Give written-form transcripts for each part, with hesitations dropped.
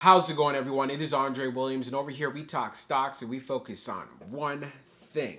How's it going, everyone? It is Andre Williams, and over here we talk stocks and we focus on one thing.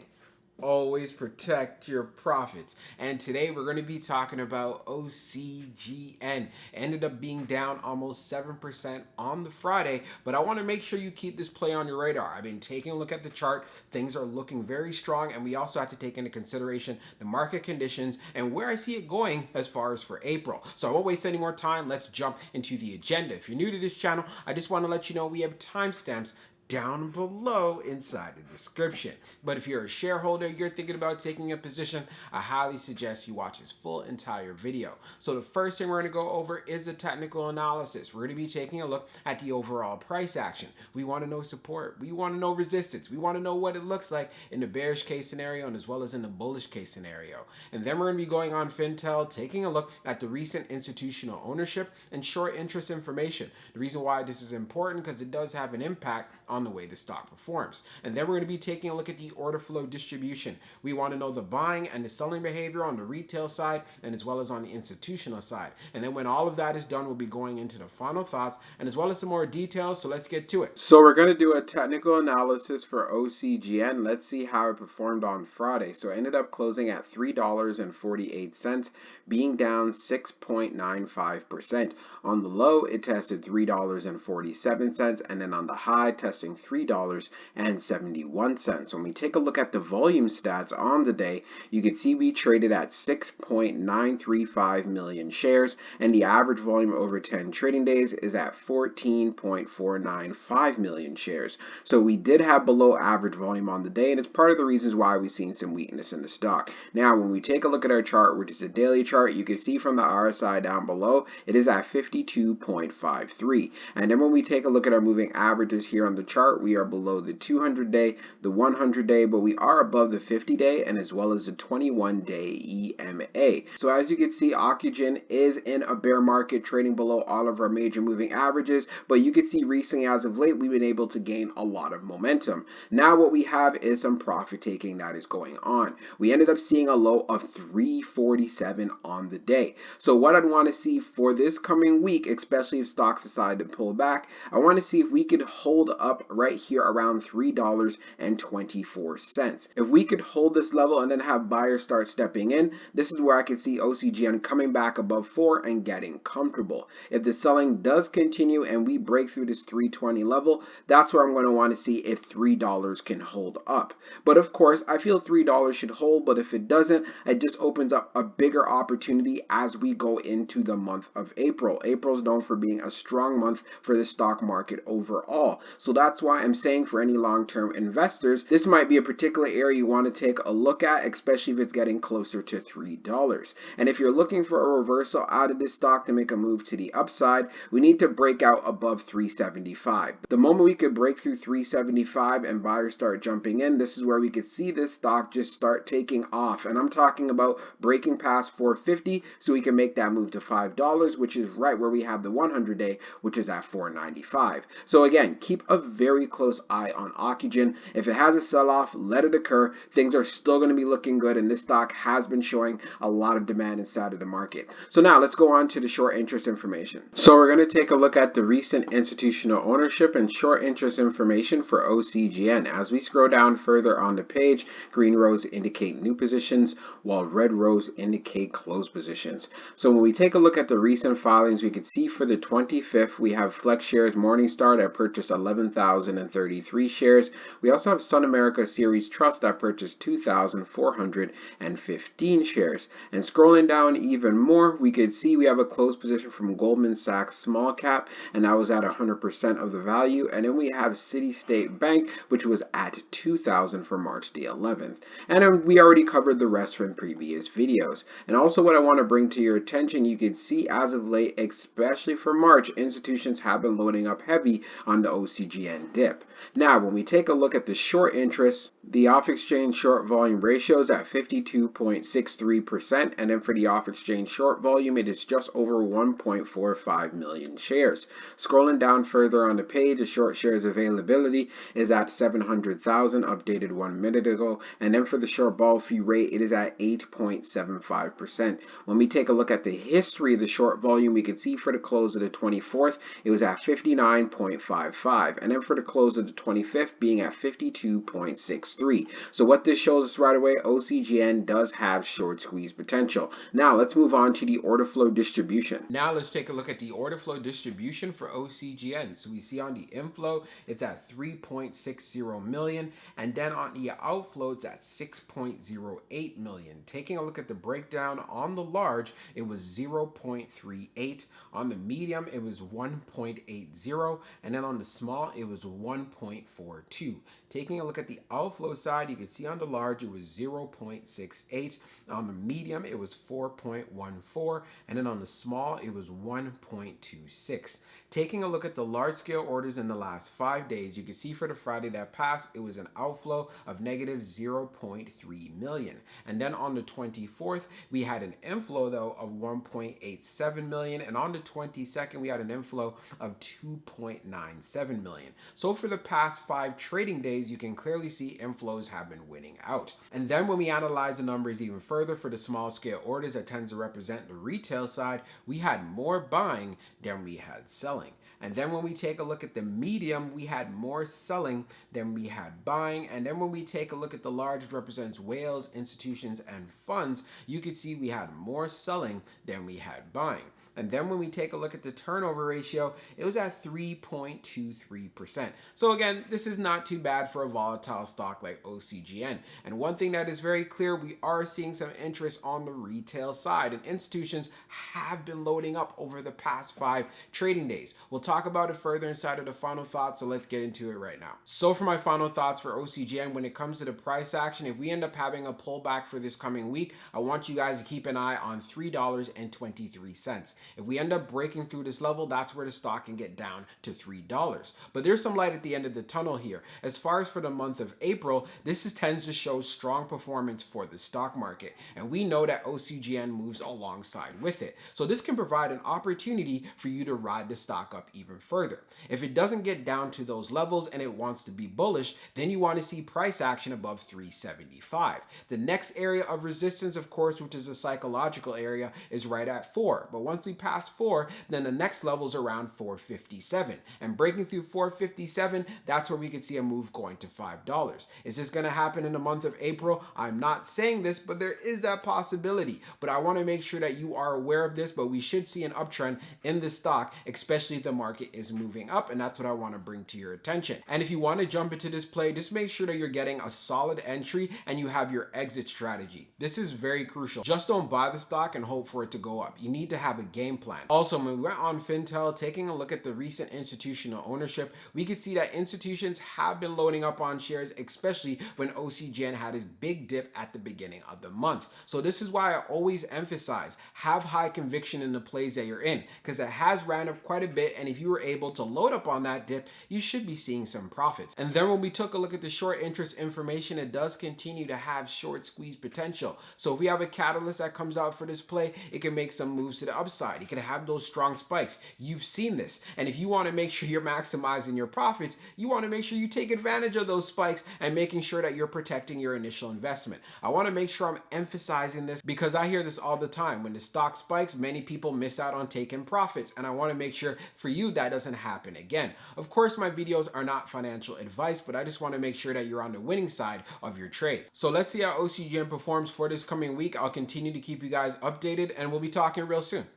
Always protect your profits. And today we're going to be talking about OCGN. Ended up being down almost 7% on the Friday, but I want to make sure you keep this play on your radar. I've been taking a look at the chart. Things are looking very strong, and we also have to take into consideration the market conditions and where I see it going as far as for April. So I won't waste any more time. Let's jump into the agenda. If you're new to this channel, I just want to let you know we have timestamps down below inside the description. But if you're a shareholder, you're thinking about taking a position, I highly suggest you watch this full entire video. So the first thing we're going to go over is a technical analysis. We're going to be taking a look at the overall price action. We want to know support. We want to know resistance. We want to know what it looks like in the bearish case scenario and as well as in the bullish case scenario. And then we're going to be going on Fintel, taking a look at the recent institutional ownership and short interest information. The reason why this is important because it does have an impact on the way the stock performs. And then we're going to be taking a look at the order flow distribution. We want to know the buying and the selling behavior on the retail side and as well as on the institutional side. And then when all of that is done, we'll be going into the final thoughts and as well as some more details. So let's get to it. So we're going to do a technical analysis for OCGN. Let's see how it performed on Friday. So it ended up closing at $3.48, being down 6.95%. On the low, it tested $3.47, and then on the high, testing $3.71. When we take a look at the volume stats on the day, you can see we traded at 6.935 million shares, and the average volume over 10 trading days is at 14.495 million shares. So we did have below average volume on the day, and it's part of the reasons why we've seen some weakness in the stock. Now, when we take a look at our chart, which is a daily chart, you can see from the RSI down below, it is at 52.53. And then when we take a look at our moving averages here on the chart, we are below the 200-day, the 100-day, but we are above the 50-day and as well as the 21-day EMA. So as you can see, ocugen is in a bear market, trading below all of our major moving averages, but you can see recently as of late, we've been able to gain a lot of momentum. Now what we have is some profit taking that is going on. We ended up seeing a low of 347 on the day. So what I'd want to see for this coming week, especially if stocks decide to pull back, I want to see if we could hold up right here around $3.24. If we could hold this level and then have buyers start stepping in, this is where I could see OCGN coming back above 4 and getting comfortable. If the selling does continue and we break through this 320 level, that's where I'm going to want to see if $3 can hold up. But of course, I feel $3 should hold, but if it doesn't, it just opens up a bigger opportunity as we go into the month of April. April's known for being a strong month for the stock market overall. So that's why I'm saying for any long-term investors, this might be a particular area you want to take a look at, especially if it's getting closer to $3. And if you're looking for a reversal out of this stock to make a move to the upside, we need to break out above 375. The moment we could break through 375 and buyers start jumping in, this is where we could see this stock just start taking off. And I'm talking about breaking past 450 so we can make that move to $5, which is right where we have the 100-day, which is at 495. So again, keep a very close eye on ocugen. If it has a sell-off, let it occur. Things are still going to be looking good, and this stock has been showing a lot of demand inside of the market. So now let's go on to the short interest information. So we're going to take a look at the recent institutional ownership and short interest information for OCGN. As we scroll down further on the page, green rows indicate new positions, while red rows indicate closed positions. So when we take a look at the recent filings, we can see for the 25th, we have Flex Shares Morningstar that purchased 11,033 shares. We also have Sun America Series Trust that purchased 2,415 shares. And scrolling down even more, we could see we have a closed position from Goldman Sachs Small Cap, and that was at 100% of the value. And then we have City State Bank, which was at 2,000 for March the 11th. And then we already covered the rest from previous videos. And also what I want to bring to your attention, you can see as of late, especially for March, institutions have been loading up heavy on the OCGN OCGN dip. Now, when we take a look at the short interest, the off-exchange short volume ratio is at 52.63%, and then for the off-exchange short volume, it is just over 1.45 million shares. Scrolling down further on the page, the short shares availability is at 700,000, updated 1 minute ago, and then for the short ball fee rate, it is at 8.75%. When we take a look at the history of the short volume, we can see for the close of the 24th, it was at 59.55, and then for the close of the 25th being at 52.63. So what this shows us right away, OCGN does have short squeeze potential. Now let's move on to the order flow distribution. Now let's take a look at the order flow distribution for OCGN. So we see on the inflow, it's at 3.60 million, and then on the outflow, it's at 6.08 million. Taking a look at the breakdown on the large, it was 0.38. On the medium, it was 1.80, and then on the small, it was 1.42. Taking a look at the outflow side, you can see on the large, it was 0.68. On the medium, it was 4.14, and then on the small, it was 1.26. Taking a look at the large scale orders in the last 5 days, you can see for the Friday that passed, it was an outflow of negative 0.3 million. And then on the 24th, we had an inflow though of 1.87 million, and on the 22nd, we had an inflow of 2.97 million. So for the past 5 trading days, you can clearly see inflows have been winning out. And then when we analyze the numbers even further for the small scale orders that tends to represent the retail side, we had more buying than we had selling. And then when we take a look at the medium, we had more selling than we had buying. And then when we take a look at the large, which represents whales, institutions, and funds, you can see we had more selling than we had buying. And then when we take a look at the turnover ratio, it was at 3.23%. So again, this is not too bad for a volatile stock like OCGN. And one thing that is very clear, we are seeing some interest on the retail side, and institutions have been loading up over the past 5 trading days. We'll talk about it further inside of the final thoughts, so let's get into it right now. So for my final thoughts for OCGN, when it comes to the price action, if we end up having a pullback for this coming week, I want you guys to keep an eye on $3.23. If we end up breaking through this level, that's where the stock can get down to $3. But there's some light at the end of the tunnel here. As far as for the month of April, tends to show strong performance for the stock market. And we know that OCGN moves alongside with it. So this can provide an opportunity for you to ride the stock up even further. If it doesn't get down to those levels and it wants to be bullish, then you want to see price action above 375. The next area of resistance, of course, which is a psychological area, is right at 4. But once we pass 4, then the next level is around 457. And breaking through 457, that's where we could see a move going to $5. Is this going to happen in the month of April? I'm not saying this, but there is that possibility. But I want to make sure that you are aware of this, but we should see an uptrend in the stock, especially if the market is moving up, and that's what I want to bring to your attention. And if you want to jump into this play, just make sure that you're getting a solid entry and you have your exit strategy. This is very crucial. Just don't buy the stock and hope for it to go up. You need to have a game plan. Also, when we went on Fintel, taking a look at the recent institutional ownership, we could see that institutions have been loading up on shares, especially when OCGN had his big dip at the beginning of the month. So this is why I always emphasize, have high conviction in the plays that you're in, because it has ran up quite a bit, and if you were able to load up on that dip, you should be seeing some profits. And then when we took a look at the short interest information, it does continue to have short squeeze potential. So if we have a catalyst that comes out for this play, it can make some moves to the upside. It can have those strong spikes. You've seen this. And if you want to make sure you're maximizing your profits, you want to make sure you take advantage of those spikes and making sure that you're protecting your initial investment. I want to make sure I'm emphasizing this because I hear this all the time. When the stock spikes, many people miss out on taking profits. And I want to make sure for you that doesn't happen again. Of course, my videos are not financial advice, but I just want to make sure that you're on the winning side of your trades. So let's see how OCGN performs for this coming week. I'll continue to keep you guys updated, and we'll be talking real soon.